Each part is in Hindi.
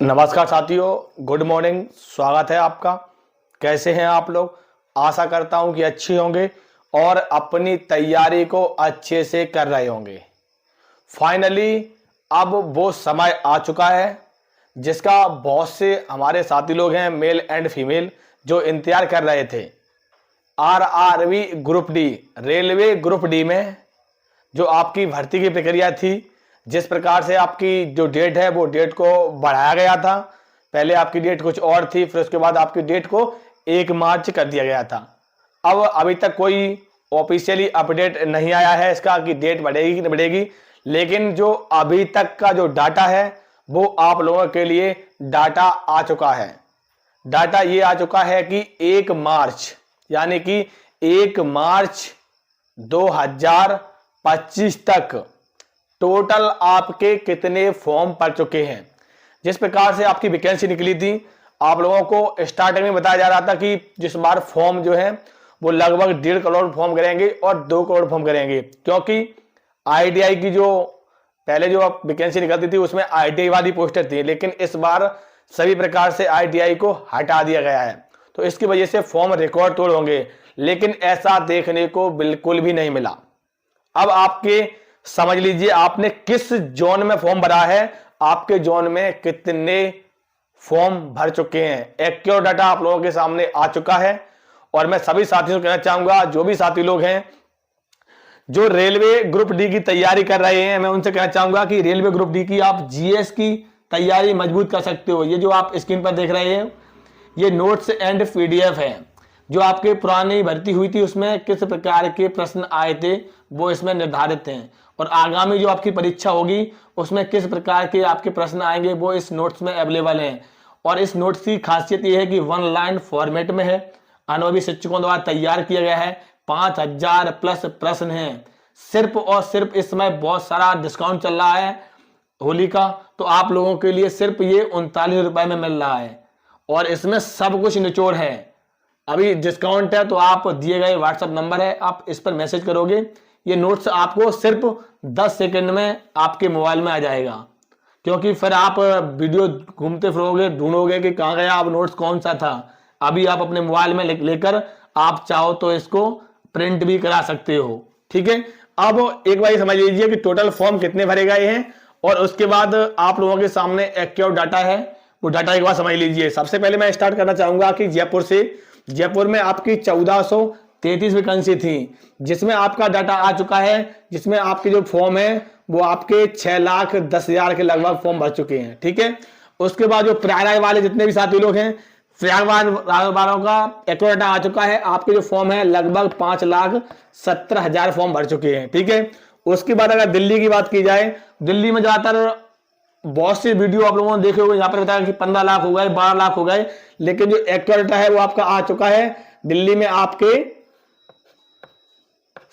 नमस्कार साथियों, गुड मॉर्निंग। स्वागत है आपका। कैसे हैं आप लोग? आशा करता हूं कि अच्छे होंगे और अपनी तैयारी को अच्छे से कर रहे होंगे। फाइनली अब वो समय आ चुका है जिसका बहुत से हमारे साथी लोग हैं, मेल एंड फीमेल, जो इंतजार कर रहे थे। RRB group D, railway group D में जो आपकी भर्ती की प्रक्रिया थी, जिस प्रकार से आपकी जो डेट है वो डेट को बढ़ाया गया था। पहले आपकी डेट कुछ और थी, फिर उसके बाद आपकी डेट को 1 मार्च कर दिया गया था। अब अभी तक कोई ऑफिशियली अपडेट नहीं आया है इसका कि डेट बढ़ेगी कि नहीं बढ़ेगी, लेकिन जो अभी तक का जो डाटा है वो आप लोगों के लिए डाटा आ चुका है। डाटा ये आ चुका है कि 1 मार्च यानी कि 1 मार्च 2025 तक टोटल आपके कितने फॉर्म पड़ चुके हैं। जिस प्रकार से आपकी वैकेंसी निकली थी, आप लोगों को स्टार्टिंग में बताया जा रहा था कि जिस बार फॉर्म जो है वो लगभग 1.5 करोड़ फॉर्म करेंगे और 2 करोड़ फॉर्म करेंगे, क्योंकि आईटीआई की जो पहले जो वैकेंसी निकलती थी उसमें आईटीआई वाली पोस्टर थी, लेकिन इस बार सभी प्रकार से आईटीआई को हटा दिया गया है। तो इसकी वजह से फॉर्म रिकॉर्ड तोड़ होंगे, लेकिन ऐसा देखने को बिल्कुल भी नहीं मिला। अब आपके समझ लीजिए आपने किस जोन में फॉर्म भरा है, आपके जोन में कितने फॉर्म भर चुके हैं। एक्यूरेट डाटा आप लोगों के सामने आ चुका है। और मैं सभी साथियों को कहना चाहूंगा, जो भी साथी लोग हैं जो रेलवे ग्रुप डी की तैयारी कर रहे हैं, मैं उनसे कहना चाहूंगा कि रेलवे ग्रुप डी की आप जीएस की तैयारी मजबूत कर सकते हो। ये जो आप स्क्रीन पर देख रहे हैं ये नोट्स एंड पीडीएफ है। जो आपके पुरानी भर्ती हुई थी उसमें किस प्रकार के प्रश्न आए थे वो इसमें निर्धारित हैं, और आगामी जो आपकी परीक्षा होगी उसमें किस प्रकार के आपके प्रश्न आएंगे वो इस नोट्स में अवेलेबल हैं। और इस नोट्स की खासियत ये है कि 1 लाइन फॉर्मेट में है, अनुभवी शिक्षकों द्वारा तैयार किया गया है। 5000 प्लस प्रश्न हैं। सिर्फ और सिर्फ इस समय बहुत सारा डिस्काउंट चल रहा है होली का, तो आप लोगों के लिए सिर्फ ये 39 रुपए में मिल रहा है और इसमें सब कुछ निचोड़ है। अभी डिस्काउंट है तो आप दिए गए व्हाट्सएप नंबर है, आप इस पर मैसेज करोगे, ये नोट्स आपको सिर्फ 10 सेकंड में आपके मोबाइल में आ जाएगा। क्योंकि फिर आप वीडियो घूमते फिरोगे, ढूंढोगे कि कहाँ गया आप नोट्स कौन सा था। अभी आप अपने मोबाइल में लेकर आप चाहो तो इसको प्रिंट भी करा सकते हो। ठीक है, अब एक बार समझ लीजिए कि टोटल फॉर्म कितने भरे गए हैं और उसके बाद आप लोगों के सामने एक्यूरेट डाटा है, वो डाटा एक बार समझ लीजिए। सबसे पहले मैं स्टार्ट करना चाहूंगा कि जयपुर से। जयपुर में आपकी 1433 वैकेंसी थी, जिसमें आपका डाटा आ चुका है, जिसमें आपके जो फॉर्म है वो आपके 6,10,000 के लगभग फॉर्म भर चुके हैं। ठीक है, उसके बाद जो प्रयागराज वाले जितने भी साथी लोग हैं, प्रयागराज वालों का एक्यूरेट डाटा आ चुका है। आपके जो फॉर्म है लगभग 5,17,000 फॉर्म भर चुके हैं। ठीक है, उसके बाद अगर दिल्ली की बात की जाए, दिल्ली में ज्यादातर बहुत सी वीडियो आप लोगों ने देखे होंगे, यहाँ पर बताया कि 15 लाख हो गए, 12 लाख हो गए, लेकिन जो एक्यूरेट है वो आपका आ चुका है। दिल्ली में आपके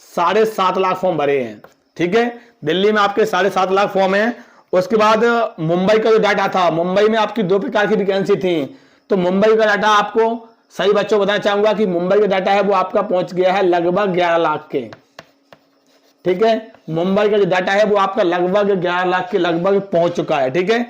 7.5 लाख फॉर्म भरे हैं। ठीक है, दिल्ली में आपके 7.5 लाख फॉर्म है। उसके बाद मुंबई का जो डाटा था, मुंबई में आपकी 2 प्रकार की वैकेंसी थी, तो मुंबई का डाटा आपको सही बच्चों बताना चाहूंगा कि मुंबई का डाटा है वो आपका पहुंच गया है लगभग 11 लाख के। ठीक है, मुंबई का जो डाटा है वो आपका लगभग 11 लाख के लगभग पहुंच चुका है। ठीक है,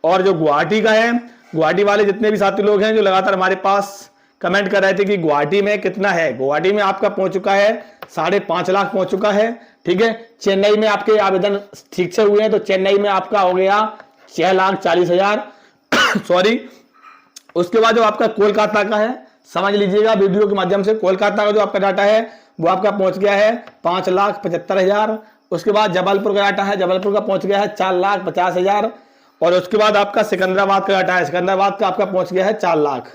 और जो गुवाहाटी का है, गुवाहाटी वाले जितने भी साथी लोग हैं जो लगातार हमारे पास कमेंट कर रहे थे कि गुवाहाटी में कितना है, गुवाहाटी में आपका पहुंच चुका है 5.5 लाख पहुंच चुका है। ठीक है, चेन्नई में आपके आवेदन ठीक से हुए हैं, तो चेन्नई में आपका हो गया 6,40,000 सॉरी। उसके बाद जो आपका कोलकाता का है, समझ लीजिएगा वीडियो के माध्यम से, कोलकाता का जो आपका डाटा है वो आपका पहुंच गया है 5,75,000। उसके बाद जबलपुर का डाटा है, जबलपुर का पहुंच गया है 4,50,000। और उसके बाद आपका सिकंदराबाद का डाटा है, सिकंदराबाद का आपका पहुंच गया है 4 लाख।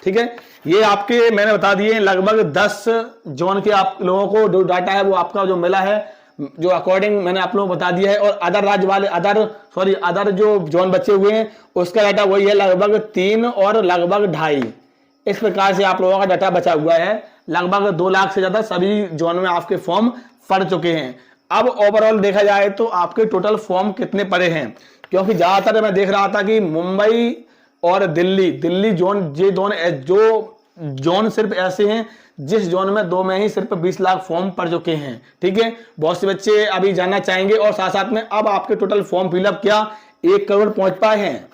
ठीक है, ये आपके मैंने बता दिए लगभग 10 जोन के आप लोगों को जो डाटा है वो आपका जो मिला है, जो अकॉर्डिंग मैंने आप लोगों को बता दिया है। और अदर राज्य वाले अदर जो जोन बचे हुए हैं उसका डाटा वही है लगभग 3 और लगभग 2.5। इस प्रकार से आप लोगों का डाटा बचा हुआ है। लगभग 2 लाख से ज्यादा सभी जोन में आपके फॉर्म पड़ चुके हैं। अब ओवरऑल देखा जाए तो आपके टोटल फॉर्म कितने पड़े हैं, क्योंकि ज्यादातर मैं देख रहा था कि मुंबई और दिल्ली जोन, ये जो जोन सिर्फ ऐसे हैं जिस जोन में 2 में ही सिर्फ 20 लाख फॉर्म पड़ चुके हैं। ठीक है, बहुत से बच्चे अभी जानना चाहेंगे। और साथ साथ में अब आपके टोटल फॉर्म फिलअप क्या 1 करोड़ पहुंच पाए हैं?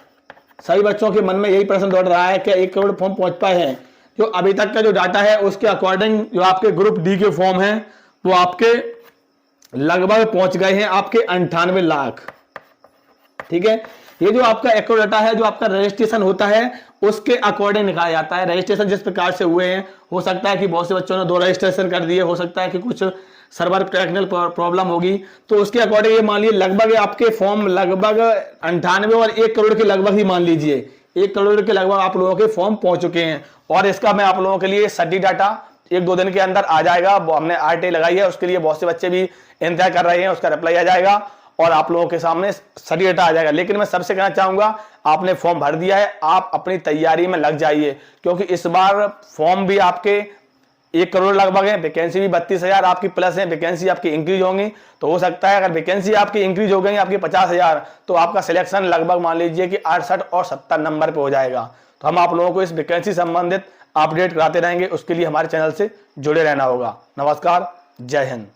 सभी बच्चों के मन में यही प्रश्न दौड़ रहा है कि 1 करोड़ फॉर्म पहुंच पाए हैं। जो अभी तक का जो डाटा है उसके अकॉर्डिंग जो आपके ग्रुप डी के फॉर्म हैं वो आपके लगभग पहुंच गए हैं आपके 98 लाख। ठीक है, ये जो आपका एक्रो डाटा है, जो आपका रजिस्ट्रेशन होता है उसके अकॉर्डिंग निकाला जाता है। रजिस्ट्रेशन जिस प्रकार से हुए हैं, हो सकता है कि बहुत से बच्चों ने 2 रजिस्ट्रेशन कर दिए, हो सकता है कि कुछ सर्वर टेक्निकल प्रॉब्लम होगी, तो उसके अकॉर्डिंग ये मान लीजिए लगभग आपके फॉर्म लगभग 98 और 1 करोड़ के लगभग ही मान लीजिए 1 करोड़ के लगभग आप लोगों के फॉर्म पहुंच चुके हैं। और इसका मैं आप लोगों के लिए सटी डाटा 1-2 दिन के अंदर आ जाएगा। हमने RTI लगाई है, उसके लिए बहुत से बच्चे भी इंतजार कर रहे हैं, उसका रिप्लाई आ जाएगा और आप लोगों के सामने सटी डाटा आ जाएगा। लेकिन मैं सबसे कहना चाहूंगा, आपने फॉर्म भर दिया है, आप अपनी तैयारी में लग जाइए, क्योंकि इस बार फॉर्म भी आपके 1 करोड़ लगभग है, वैकेंसी भी 32,000 आपकी प्लस है, वैकेंसी आपकी इंक्रीज होंगी। तो हो सकता है अगर वैकेंसी आपकी इंक्रीज हो गई आपकी 50,000, तो आपका सिलेक्शन लगभग मान लीजिए कि 68 और 70 नंबर पे हो जाएगा। तो हम आप लोगों को इस वैकेंसी संबंधित अपडेट कराते रहेंगे, उसके लिए हमारे चैनल से जुड़े रहना होगा। नमस्कार, जय हिंद।